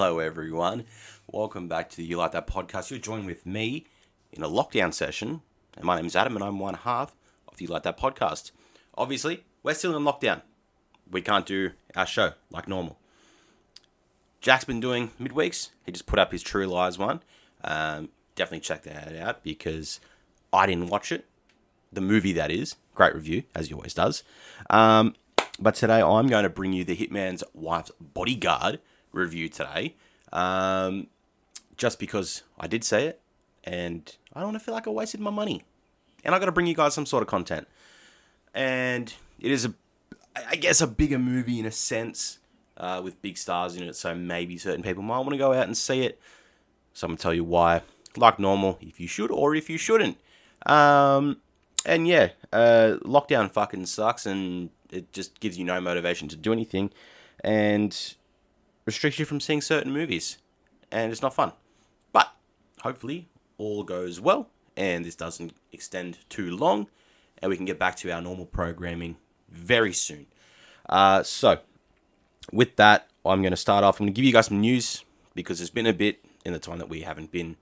Hello everyone, welcome back to the You Like That podcast. You're joined with me in a lockdown session, and my name's Adam and I'm one half of the You Like That podcast. Obviously, we're still in lockdown. We can't do our show like normal. Jack's been doing midweeks. He just put up his True Lies one. Definitely check that out because I didn't watch it. The movie, that is. Great review, as he always does. But today I'm going to bring you the Hitman's Wife's Bodyguard review today. Just because I did say it, and I don't want to feel like I wasted my money. And I got to bring you guys some sort of content. And it is, I guess, a bigger movie in a sense, with big stars in it, so maybe certain people might want to go out and see it. So I'm going to tell you why, like normal, if you should or if you shouldn't. And yeah, lockdown fucking sucks, and it just gives you no motivation to do anything, and restricts you from seeing certain movies, and it's not fun. But hopefully all goes well, and this doesn't extend too long, and we can get back to our normal programming very soon. So with that, I'm going to start off. I'm going to give you guys some news, because there's been a bit in the time that we haven't been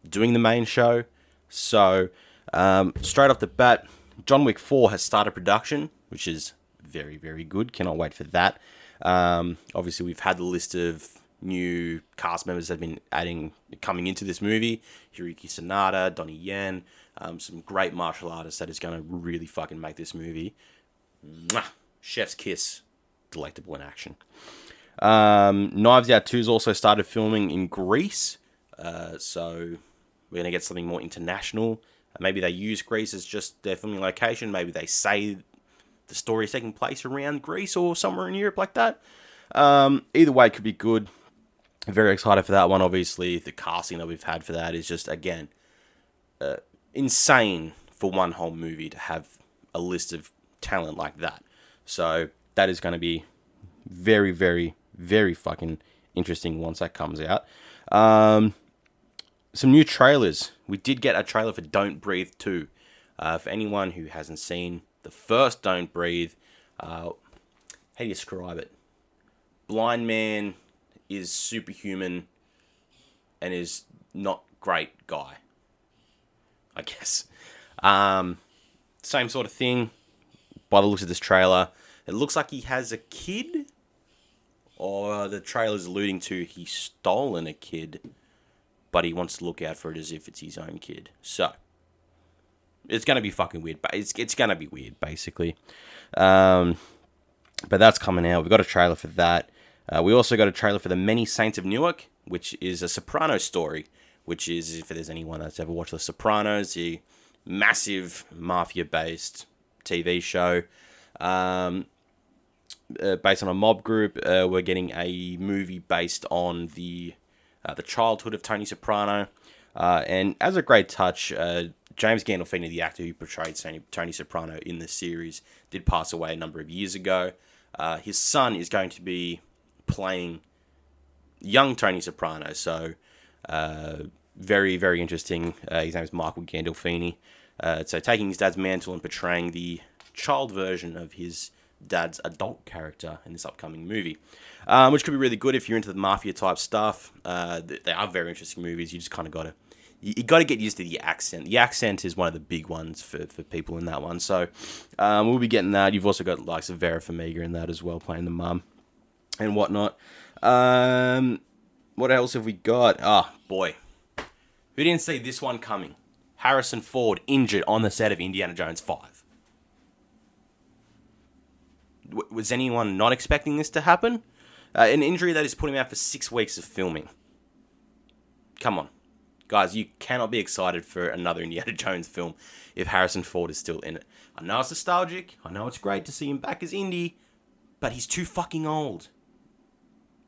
doing the main show. So straight off the bat, John Wick 4 has started production, which is very, very good. Cannot wait for that. Obviously, we've had the list of new cast members that have been coming into this movie. Hiroki Sanada, Donnie Yen, some great martial artists that is going to really fucking make this movie. Mwah! Chef's kiss. Delectable in action. Knives Out 2's also started filming in Greece. So we're going to get something more international. Maybe they use Greece as just their filming location. Maybe they say the story is taking place around Greece or somewhere in Europe like that. Either way, it could be good. Very excited for that one. Obviously, the casting that we've had for that is just, again, insane for one whole movie to have a list of talent like that. So that is going to be very, very, very fucking interesting once that comes out. Some new trailers. We did get a trailer for Don't Breathe 2. For anyone who hasn't seen the first Don't Breathe, how do you describe it? Blind man is superhuman and is not great guy, I guess. Same sort of thing by the looks of this trailer. It looks like he has a kid, or the trailer's alluding to he's stolen a kid, but he wants to look out for it as if it's his own kid. So it's going to be fucking weird, but it's going to be weird, basically. But that's coming out. We've got a trailer for that. We also got a trailer for The Many Saints of Newark, which is a Sopranos story, which is, if there's anyone that's ever watched The Sopranos, the massive mafia-based TV show, based on a mob group. We're getting a movie based on the childhood of Tony Soprano. And as a great touch, James Gandolfini, the actor who portrayed Tony Soprano in the series, did pass away a number of years ago. His son is going to be playing young Tony Soprano, so very, very interesting. His name is Michael Gandolfini. So taking his dad's mantle and portraying the child version of his dad's adult character in this upcoming movie, which could be really good if you're into the mafia type stuff. They are very interesting movies. You just kind of got to get used to the accent. The accent is one of the big ones for people in that one. So we'll be getting that. You've also got likes of Vera Farmiga in that as well, playing the mum and whatnot. What else have we got? Oh, boy. Who didn't see this one coming? Harrison Ford injured on the set of Indiana Jones 5. Was anyone not expecting this to happen? An injury that is putting him out for 6 weeks of filming. Come on. Guys, you cannot be excited for another Indiana Jones film if Harrison Ford is still in it. I know it's nostalgic. I know it's great to see him back as Indy. But he's too fucking old.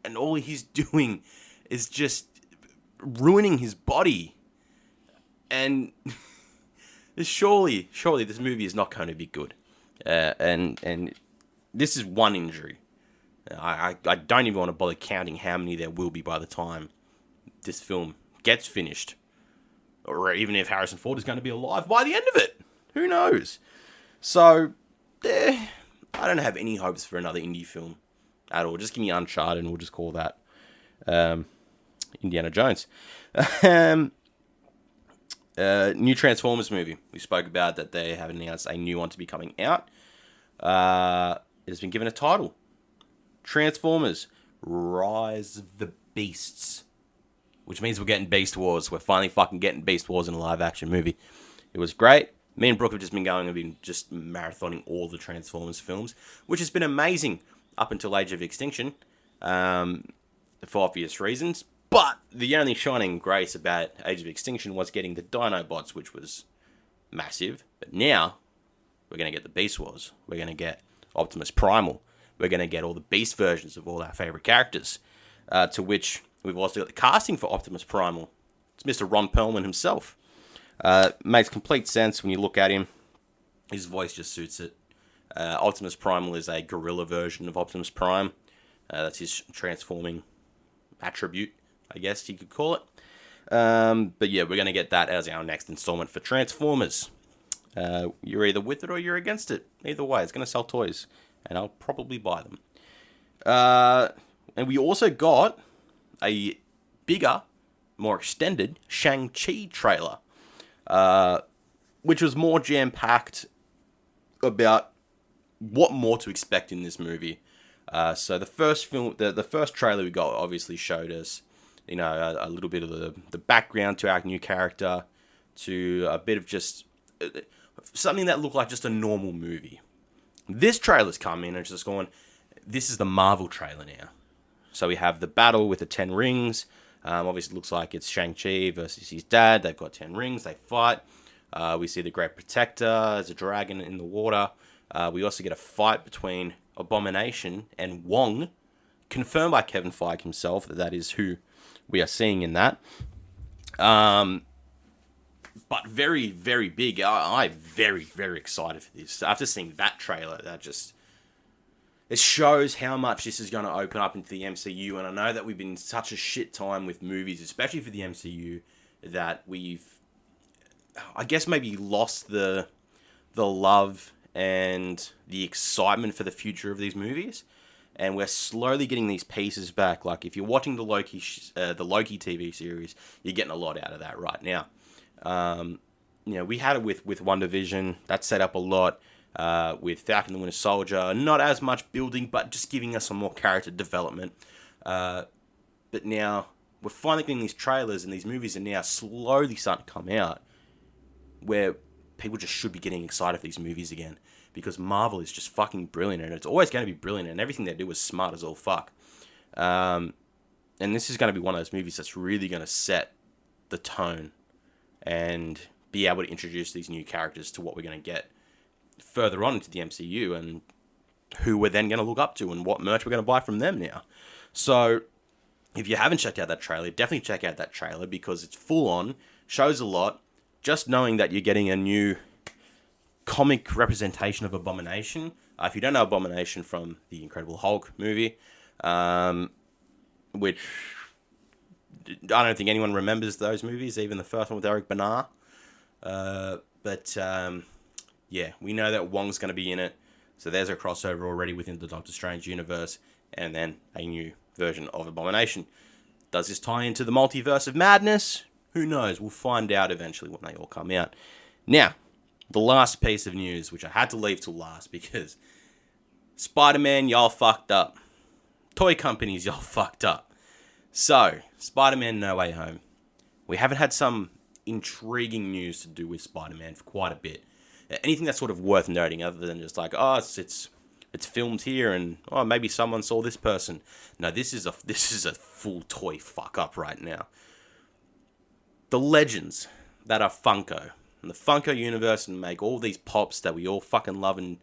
And all he's doing is just ruining his body. And surely this movie is not going to be good. And this is one injury. I don't even want to bother counting how many there will be by the time this film gets finished. Or even if Harrison Ford is going to be alive by the end of it. Who knows? So, I don't have any hopes for another indie film at all. Just give me Uncharted and we'll just call that. Indiana Jones. New Transformers movie. We spoke about that they have announced a new one to be coming out. It has been given a title. Transformers Rise of the Beasts. Which means we're getting Beast Wars. We're finally fucking getting Beast Wars in a live action movie. It was great. Me and Brooke have just been going and been just marathoning all the Transformers films, which has been amazing up until Age of Extinction, for obvious reasons. But the only shining grace about Age of Extinction was getting the Dinobots, which was massive. But now, we're going to get the Beast Wars. We're going to get Optimus Primal. We're going to get all the Beast versions of all our favourite characters, to which we've also got the casting for Optimus Primal. It's Mr. Ron Perlman himself. Makes complete sense when you look at him. His voice just suits it. Optimus Primal is a gorilla version of Optimus Prime. That's his transforming attribute, I guess you could call it. But yeah, we're going to get that as our next installment for Transformers. You're either with it or you're against it. Either way, it's going to sell toys, and I'll probably buy them. And we also got a bigger, more extended ShangChi trailer, which was more jam-packed about what more to expect in this movie. So the first film, the first trailer we got obviously showed us, a little bit of the background to our new character, to a bit of just something that looked like just a normal movie. This trailer's come in and it's just going, this is the Marvel trailer now. So we have the battle with the 10 rings. Obviously, it looks like it's Shang-Chi versus his dad. They've got 10 rings. They fight. We see the Great Protector as a dragon in the water. We also get a fight between Abomination and Wong, confirmed by Kevin Feige himself that is who we are seeing in that. But very, very big. I'm very, very excited for this. After seeing that trailer, it shows how much this is going to open up into the MCU. And I know that we've been in such a shit time with movies, especially for the MCU, that we've, I guess, maybe lost the love and the excitement for the future of these movies. And we're slowly getting these pieces back. Like, if you're watching the Loki TV series, you're getting a lot out of that right now. We had it with WandaVision. That set up a lot. With Falcon the Winter Soldier, not as much building, but just giving us some more character development. But now, we're finally getting these trailers, and these movies are now slowly starting to come out, where people just should be getting excited for these movies again, because Marvel is just fucking brilliant, and it's always going to be brilliant, and everything they do is smart as all fuck. And this is going to be one of those movies that's really going to set the tone, and be able to introduce these new characters to what we're going to get further on into the MCU, and who we're then going to look up to, and what merch we're going to buy from them now. So, if you haven't checked out that trailer, definitely check out that trailer, because it's full on, shows a lot. Just knowing that you're getting a new comic representation of Abomination. If you don't know Abomination from the Incredible Hulk movie, which I don't think anyone remembers those movies, even the first one with Eric Bana. Yeah, we know that Wong's going to be in it. So there's a crossover already within the Doctor Strange universe. And then a new version of Abomination. Does this tie into the multiverse of madness? Who knows? We'll find out eventually when they all come out. Now, the last piece of news, which I had to leave till last because Spider-Man, y'all fucked up. Toy companies, y'all fucked up. So, SpiderMan No Way Home. We haven't had some intriguing news to do with Spider-Man for quite a bit. Anything that's sort of worth noting, other than just like, it's filmed here, and maybe someone saw this person. No, this is a full toy fuck up right now. The legends that are Funko, and the Funko universe, and make all these pops that we all fucking love and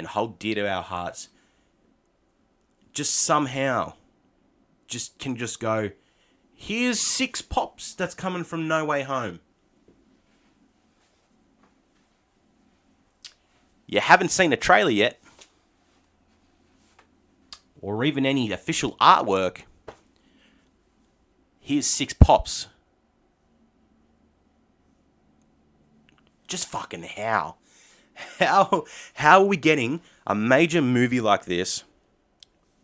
hold dear to our hearts, just somehow can go, here's 6 pops that's coming from No Way Home. You haven't seen a trailer yet, or even any official artwork. Here's 6 pops. Just fucking how? How are we getting a major movie like this?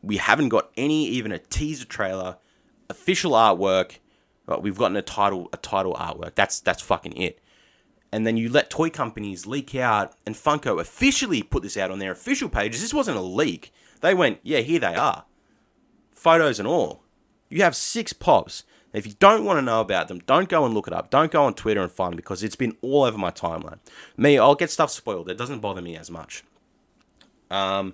We haven't got even a teaser trailer, official artwork, Right, we've gotten a title artwork. That's fucking it. And then you let toy companies leak out, and Funko officially put this out on their official pages. This wasn't a leak. They went, yeah, here they are. Photos and all. You have 6 pops. If you don't want to know about them, don't go and look it up. Don't go on Twitter and find them, because it's been all over my timeline. Me, I'll get stuff spoiled. It doesn't bother me as much. But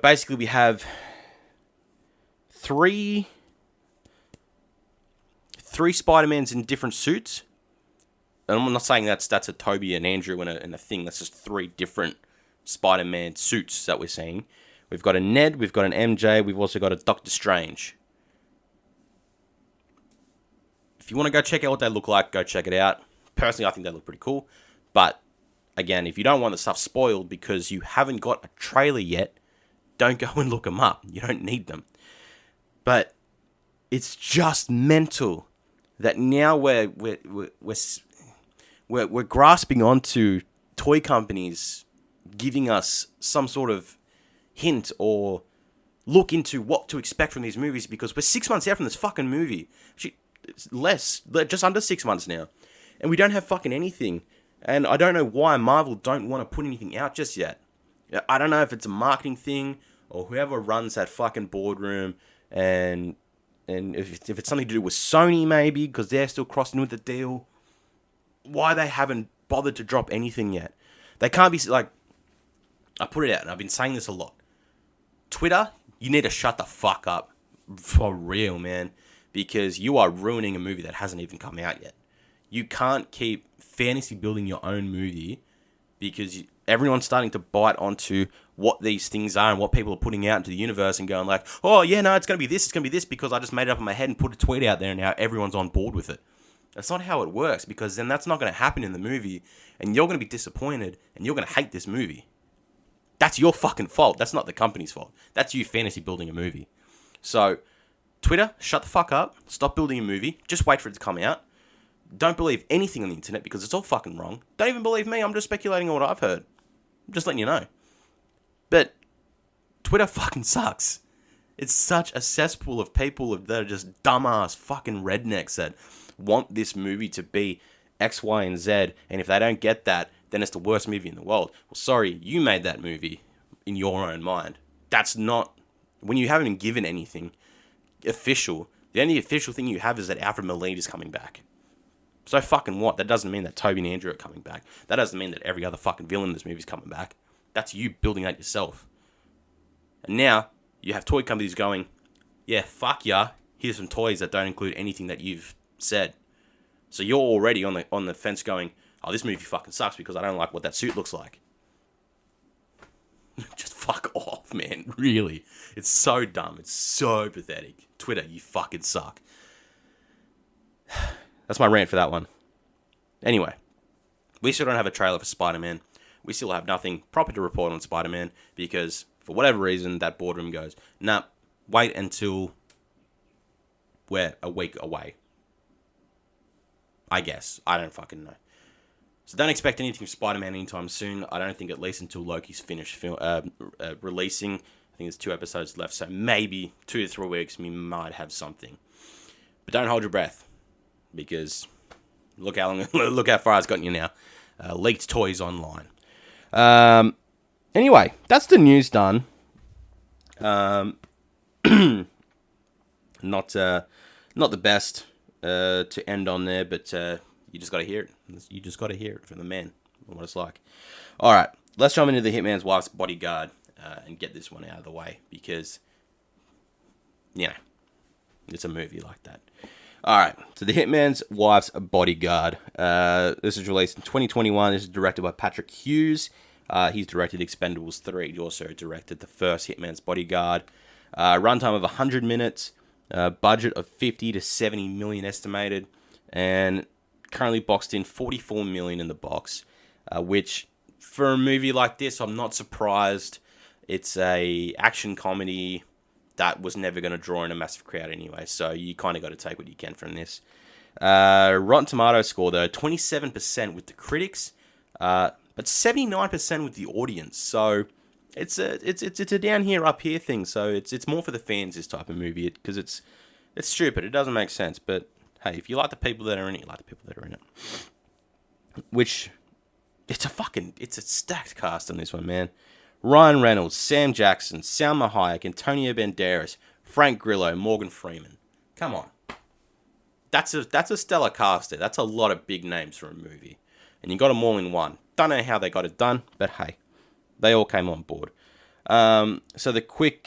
basically we have three Spider-Mans in different suits. And I'm not saying that's a Toby and Andrew and a thing. That's just 3 different Spider-Man suits that we're seeing. We've got a Ned, we've got an MJ, we've also got a Doctor Strange. If you want to go check out what they look like, go check it out. Personally, I think they look pretty cool. But, again, if you don't want the stuff spoiled because you haven't got a trailer yet, don't go and look them up. You don't need them. But it's just mental that now we're grasping onto toy companies giving us some sort of hint or look into what to expect from these movies, because we're 6 months out from this fucking movie. It's less, just under 6 months now. And we don't have fucking anything. And I don't know why Marvel don't want to put anything out just yet. I don't know if it's a marketing thing or whoever runs that fucking boardroom, and if it's something to do with Sony maybe, because they're still crossing with the deal. Why they haven't bothered to drop anything yet. They can't be like, I put it out and I've been saying this a lot. Twitter, you need to shut the fuck up. For real, man. Because you are ruining a movie that hasn't even come out yet. You can't keep fantasy building your own movie because everyone's starting to bite onto what these things are and what people are putting out into the universe and going like, oh yeah, no, it's going to be this because I just made it up in my head and put a tweet out there and now everyone's on board with it. That's not how it works, because then that's not going to happen in the movie and you're going to be disappointed and you're going to hate this movie. That's your fucking fault. That's not the company's fault. That's you fantasy building a movie. So, Twitter, shut the fuck up. Stop building a movie. Just wait for it to come out. Don't believe anything on the internet because it's all fucking wrong. Don't even believe me. I'm just speculating on what I've heard. I'm just letting you know. But Twitter fucking sucks. It's such a cesspool of people that are just dumbass fucking rednecks that want this movie to be X, Y, and Z. And if they don't get that, then it's the worst movie in the world. Well, sorry, you made that movie in your own mind. That's not... When you haven't been given anything official, the only official thing you have is that Alfred Molina's coming back. So fucking what? That doesn't mean that Toby and Andrew are coming back. That doesn't mean that every other fucking villain in this movie is coming back. That's you building that yourself. And now, you have toy companies going, yeah, fuck ya, here's some toys that don't include anything that you've said. So you're already on the fence going, oh, this movie fucking sucks because I don't like what that suit looks like. Just fuck off, man. Really. It's so dumb. It's so pathetic. Twitter, you fucking suck. That's my rant for that one. Anyway, we still don't have a trailer for Spider-Man. We still have nothing proper to report on Spider-Man because, for whatever reason, that boardroom goes, nah, wait until we're a week away. I guess. I don't fucking know. So don't expect anything from Spider-Man anytime soon. I don't think at least until Loki's finished releasing. I think there's 2 episodes left, so maybe 2 to 3 weeks we might have something. But don't hold your breath, because look how far it's gotten you now. Leaked toys online. Anyway, that's the news done. Not the best to end on there, but you just got to hear it. You just got to hear it from the man, what it's like. All right, let's jump into the Hitman's Wife's Bodyguard and get this one out of the way, because, you know, it's a movie like that. All right, so the Hitman's Wife's Bodyguard. This was released in 2021. This is directed by Patrick Hughes. He's directed Expendables 3. He also directed the first Hitman's Bodyguard. Runtime of 100 minutes. Budget of 50 to 70 million estimated. And currently boxed in 44 million in the box. Which, for a movie like this, I'm not surprised. It's a action comedy that was never going to draw in a massive crowd anyway. So you kind of got to take what you can from this. Rotten Tomatoes score, though, 27% with the critics. But 79% with the audience. So it's a down here, up here thing. So it's more for the fans, this type of movie, because it's It's stupid. It doesn't make sense. But hey, if you like the people that are in it, you like the people that are in it. Which, it's a stacked cast on this one, man. Ryan Reynolds, Sam Jackson, Salma Hayek, Antonio Banderas, Frank Grillo, Morgan Freeman. Come on. That's a stellar cast there. That's a lot of big names for a movie. And you got them all in one. Don't know how they got it done, but hey, they all came on board. So the quick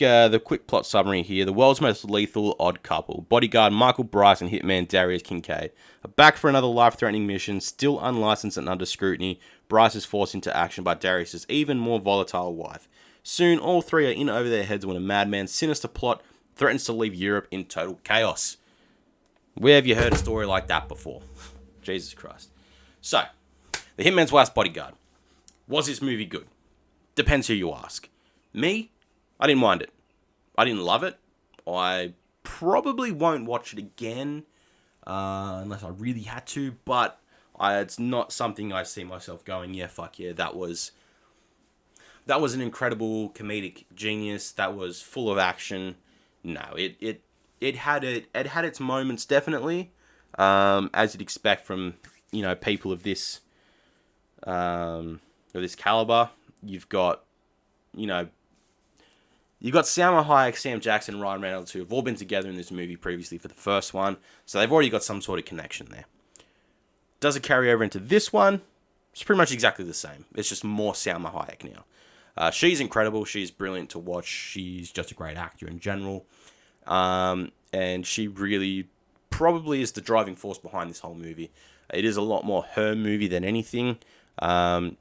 plot summary here: the world's most lethal odd couple, bodyguard Michael Bryce and hitman Darius Kincaid, are back for another life-threatening mission. Still unlicensed and under scrutiny, Bryce is forced into action by Darius's even more volatile wife. Soon, all three are in over their heads when a madman's sinister plot threatens to leave Europe in total chaos. Where have you heard a story like that before? Jesus Christ. So, the Hitman's Wife's Bodyguard. Was this movie good? Depends who you ask. Me, I didn't mind it. I didn't love it. I probably won't watch it again unless I really had to, but it's not something I see myself going, yeah, fuck yeah, that was an incredible comedic genius. That was full of action. No, it had its moments, definitely, as you'd expect from, people of this caliber. You've got Salma Hayek, Sam Jackson, and Ryan Reynolds, who have all been together in this movie previously for the first one, so they've already got some sort of connection there. Does it carry over into this one? It's pretty much exactly the same. It's just more Salma Hayek now. She's incredible. She's brilliant to watch. She's just a great actor in general. And she really probably is the driving force behind this whole movie. It is a lot more her movie than anything. Ryan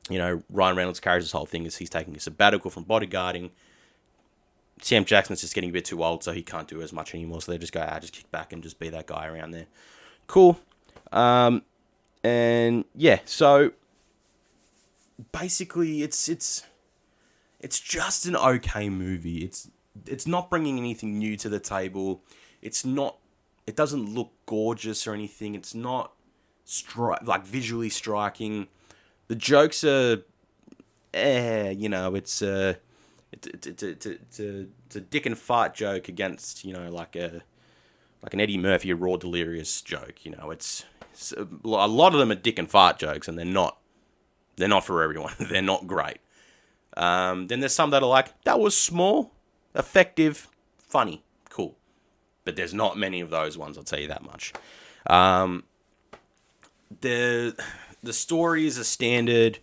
Reynolds carries this whole thing as he's taking a sabbatical from bodyguarding. Sam Jackson's just getting a bit too old, so he can't do as much anymore. So they just go, just kick back and just be that guy around there. Cool. And yeah, so basically it's just an okay movie. It's not bringing anything new to the table. It doesn't look gorgeous or anything. It's not visually striking. The jokes are, it's a dick and fart joke against, like an Eddie Murphy raw delirious joke. It's a lot of them are dick and fart jokes, and they're not for everyone. They're not great. Then there's some that are like, that was small, effective, funny, cool. But there's not many of those ones, I'll tell you that much. The story is a standard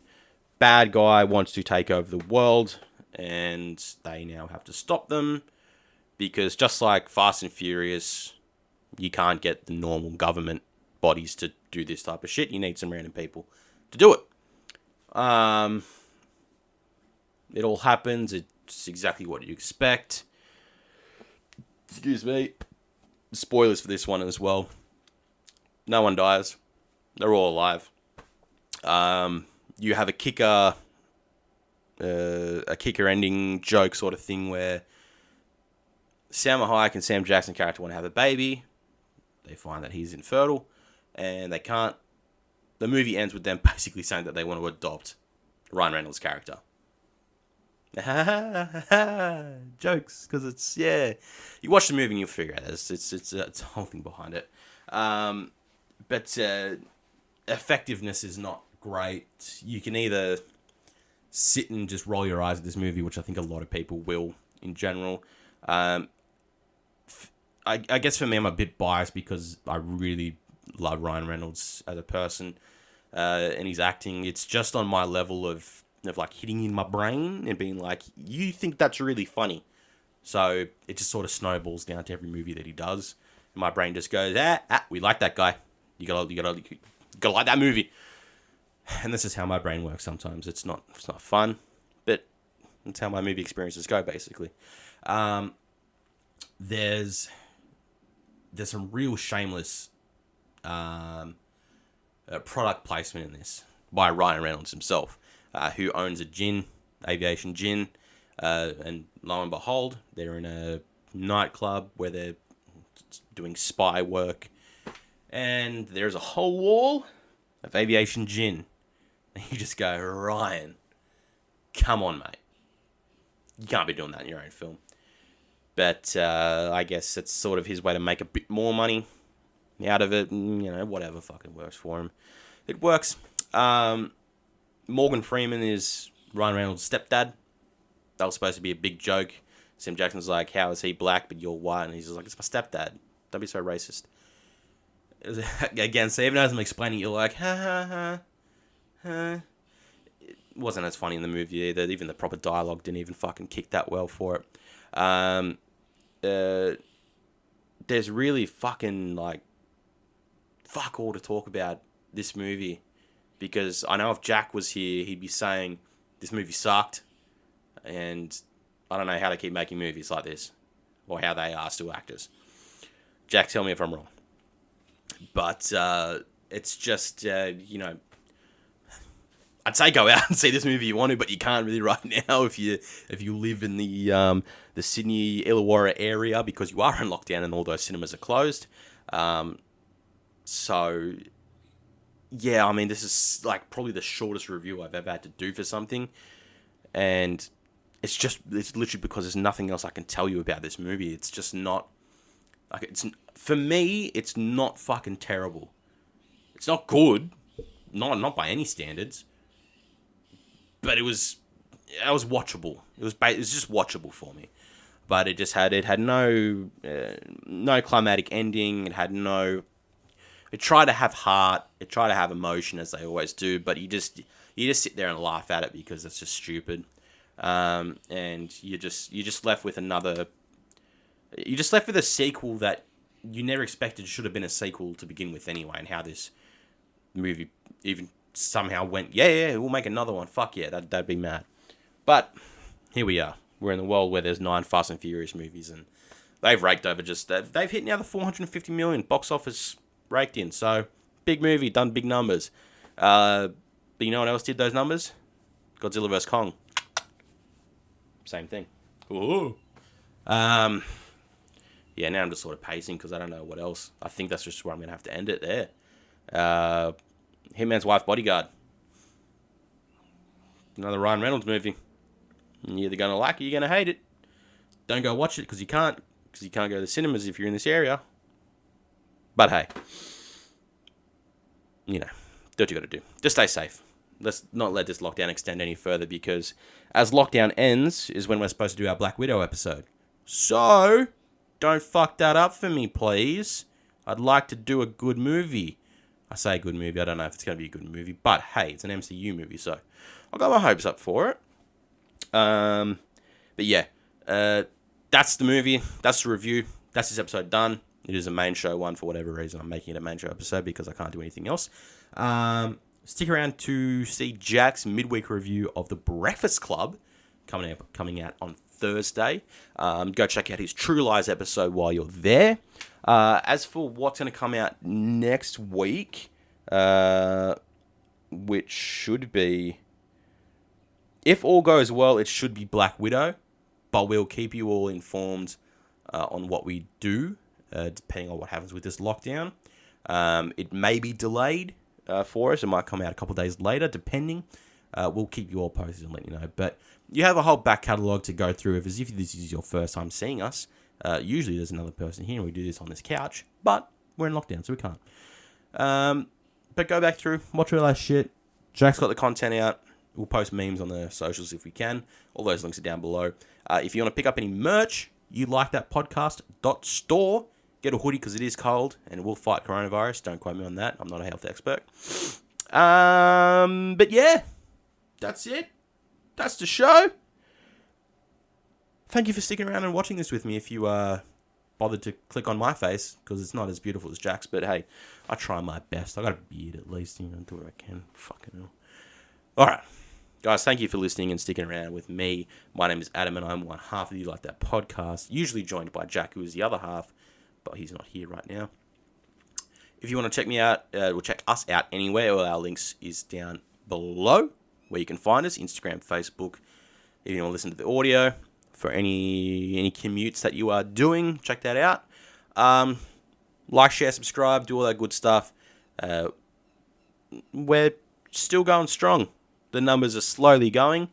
bad guy wants to take over the world, and they now have to stop them, because just like Fast and Furious, you can't get the normal government bodies to do this type of shit. You need some random people to do it. It all happens. It's exactly what you expect. Excuse me. Spoilers for this one as well. No one dies. They're all alive. You have a kicker ending joke sort of thing where Salma Hayek and Sam Jackson character want to have a baby. They find that he's infertile, and they can't. The movie ends with them basically saying that they want to adopt Ryan Reynolds' character. Jokes, because it's, yeah. You watch the movie and you'll figure out it's a whole thing behind it. But effectiveness is not great. You can either sit and just roll your eyes at this movie, which I think a lot of people will in general. I guess for me, I'm a bit biased because I really love Ryan Reynolds as a person and his acting. It's just on my level of like hitting in my brain and being like, you think that's really funny. So it just sort of snowballs down to every movie that he does. And my brain just goes, we like that guy. You gotta like that movie. And this is how my brain works sometimes. It's not fun, but that's how my movie experiences go, basically. There's some real shameless product placement in this by Ryan Reynolds himself, who owns a gin, Aviation Gin, and lo and behold, they're in a nightclub where they're doing spy work, and there's a whole wall of Aviation Gin. And you just go, Ryan, come on, mate. You can't be doing that in your own film. But I guess it's sort of his way to make a bit more money out of it. And, whatever fucking works for him. It works. Morgan Freeman is Ryan Reynolds' stepdad. That was supposed to be a big joke. Sam Jackson's like, how is he black but you're white? And he's just like, it's my stepdad. Don't be so racist. Again, so even as I'm explaining, you're like, ha ha ha, ha. It wasn't as funny in the movie either. Even the proper dialogue didn't even fucking kick that well for it. There's really fucking, like, fuck all to talk about this movie. Because I know if Jack was here, he'd be saying, this movie sucked. And I don't know how they keep making movies like this. Or how they are still actors. Jack, tell me if I'm wrong. But it's just, I'd say go out and see this movie you want to, but you can't really right now if you live in the Sydney Illawarra area, because you are in lockdown and all those cinemas are closed. So, yeah, I mean, this is like probably the shortest review I've ever had to do for something. And it's literally because there's nothing else I can tell you about this movie. It's just not, like, for me, it's not fucking terrible. It's not good. Not by any standards. But it was watchable. It was just watchable for me. But it had no climatic ending. It tried to have heart. It tried to have emotion, as they always do. But you just sit there and laugh at it because it's just stupid. And you're just left with a sequel that you never expected should have been a sequel to begin with anyway, and how this movie even somehow went, yeah, we'll make another one. Fuck yeah, that'd be mad. But here we are. We're in the world where there's 9 Fast and Furious movies, and they've raked over they've hit now the 450 million box office raked in. So, big movie, done big numbers. But you know what else did those numbers? Godzilla vs. Kong. Same thing. Ooh. Yeah, now I'm just sort of pacing because I don't know what else. I think that's just where I'm going to have to end it there. Hitman's Wife's Bodyguard. Another Ryan Reynolds movie. You're either going to like it or you're going to hate it. Don't go watch it because you can't go to the cinemas if you're in this area. But hey, do what you got to do. Just stay safe. Let's not let this lockdown extend any further, because as lockdown ends is when we're supposed to do our Black Widow episode. So, don't fuck that up for me, please. I'd like to do a good movie. I say good movie, I don't know if it's going to be a good movie, but hey, it's an MCU movie, so I've got my hopes up for it. But yeah, that's the movie, that's the review, that's this episode done. It is a main show one for whatever reason. I'm making it a main show episode because I can't do anything else. Stick around to see Jack's midweek review of The Breakfast Club coming out on Thursday. Go check out his True Lies episode while you're there. As for what's going to come out next week, which should be, if all goes well, it should be Black Widow, but we'll keep you all informed on what we do, depending on what happens with this lockdown. It may be delayed for us. It might come out a couple of days later, depending. We'll keep you all posted and let you know. But you have a whole back catalogue to go through. If this is your first time seeing us, usually there's another person here and we do this on this couch. But we're in lockdown, so we can't. But go back through, watch all that shit. Jack's got the content out. We'll post memes on the socials if we can. All those links are down below. If you want to pick up any merch, you like that podcast.store. Get a hoodie because it is cold and we'll fight coronavirus. Don't quote me on that. I'm not a health expert. But yeah, that's it. That's the show. Thank you for sticking around and watching this with me. If you bothered to click on my face, because it's not as beautiful as Jack's, but hey, I try my best. I got a beard at least, do what I can. Fucking hell. Alright, guys, thank you for listening and sticking around with me. My name is Adam and I'm one half of You Like That podcast, usually joined by Jack, who is the other half, but he's not here right now. If you want to check me out, or check us out anywhere, all our links is down below, where you can find us, Instagram, Facebook. If you want to listen to the audio for any commutes that you are doing, check that out. Like, share, subscribe, do all that good stuff. We're still going strong. The numbers are slowly going.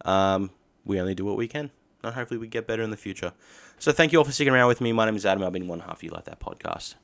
We only do what we can. and hopefully we get better in the future. So thank you all for sticking around with me. My name is Adam. I've been one half of You Like That podcast.